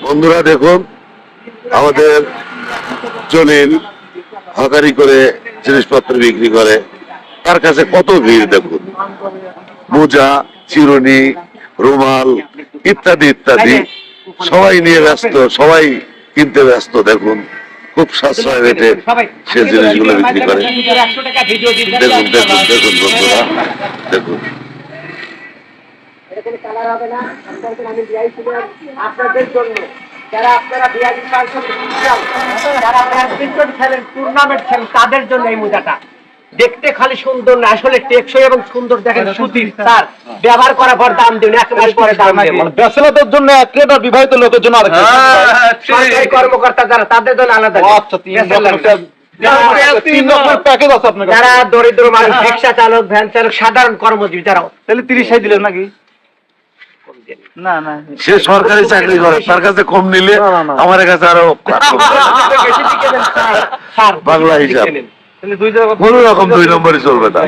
বন্ধুরা দেখুন, আমাদের জলিল হকারি করে জিনিসপত্র বিক্রি করে, তার কাছে কত ভিড় দেখুন। মোজা, চিরুনি, রুমাল ইত্যাদি ইত্যাদি সবাই নিয়ে ব্যস্ত, সবাই কিনতে ব্যস্ত। দেখুন খুব সাশ্রয় রেটে সে জিনিসগুলো বিক্রি করে। দেখুন দেখুন দেখুন বন্ধুরা, দেখুন আপনাদের জন্য যারা আপনারা যারা ব্যাডমিন্টন খেলেন, টুর্নামেন্ট খেলেন, তাদের জন্য এই মোজাটা দেখতে খালি সুন্দর না, আসলে টেকসই এবং সুন্দর। দেখেন সুতির, স্যার ব্যবহার করার পর দাম দিন, এক মাস পরে দাম দেবেন। ব্যাচেলরদের জন্য এক রেট আর বিবাহিত লোকের জন্য আরেক রেট। সরকারি কর্মকর্তা যারা, তাদের জন্য আলাদা। আচ্ছা, তিন রকমের প্যাকেজ আছে আপনার কাছে। যারা দরিদ্র মানুষ, রিক্সা চালক, ভ্যান চালক, সাধারণ কর্মজীবী যারা, তাহলে 30 দিলেন নাকি? না না, সে সরকারি চাকরি করে, তার কাছে কম নিলে আমার কাছে আরো বাংলা হিসাব কোন রকম 2 নম্বরই চলবে না।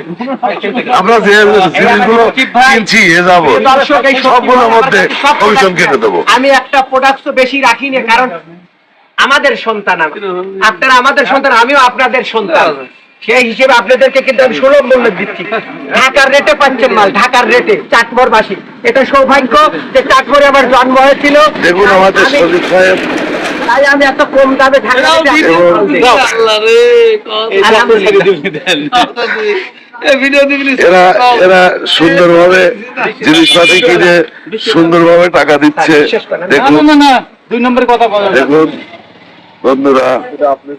আমরা যে জিনিসগুলো কিনছি এ যাবো সবগুলোর মধ্যে কমিশন কেটে দেবো। আমি একটা প্রোডাক্ট বেশি রাখি না, কারণ আমাদের সন্তান, আপনারা আমাদের সন্তান, আমিও আপনাদের সন্তান। সেই হিসেবে আপনাদেরকে কিন্তু আমি সুলভ মূল্য দিচ্ছি। ঢাকার রেটে পাচ্ছেন মাল, ঢাকার রেটে। চাটমোরবাসী, এটা সৌভাগ্য যে চাটমোরে আমার জন্ম হয়েছিল। দেখুন আমাদের সজিব সাহেব, তাই আমি এত কম দামে এরা সুন্দরভাবে জিনিসপাতি কিনে সুন্দরভাবে টাকা দিচ্ছে। দেখুন 2 নম্বরের কথা বলেন। দেখুন বন্ধুরা,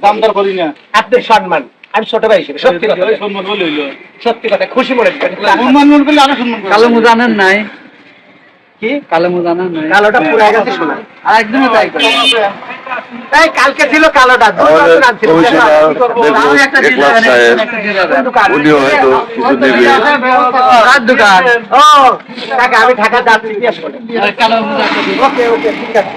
দাম দর করি না। আপনার সম্মান, আমি ছোট ভাই হিসেবে সত্যি কথা, সম্মান বলে হইলো। সত্যি কথা খুশি মনে করেন। সম্মান মনে করলে আরো সম্মান। কালো মোজা আনেন নাই? কি কালো মোজা আনেন নাই? কালোটা পুরো গেছে শোনা, আর একদমই তাই করে। তাই কালকে ছিল কালোটা, আমাদের কমিশনার দেখুন একলাখ সাহেব, উনিও হয়তো কিছু দেবে। কার দোকান? ও টাকা আমি ঢাকা যাচ্ছি, জিজ্ঞেস করেন। কালো মোজা। ওকে ওকে ঠিক আছে।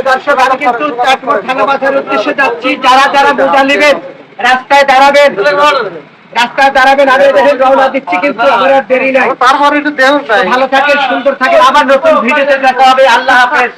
দর্শক, আমি কিন্তু চাটমোর থানা বাজারের উদ্দেশ্যে যাচ্ছি। যারা যারা মোজা নেবেন রাস্তায় দাঁড়াবেন, রাস্তায় দাঁড়াবেন। আমি দেখে রওনা দিচ্ছি, কিন্তু আমার আর দেরি নাই। তারপরে একটু দেন। ভালো থাকেন, সুন্দর থাকেন, আবার নতুন ভিডিওতে দেখা হবে। আল্লাহ হাফেজ।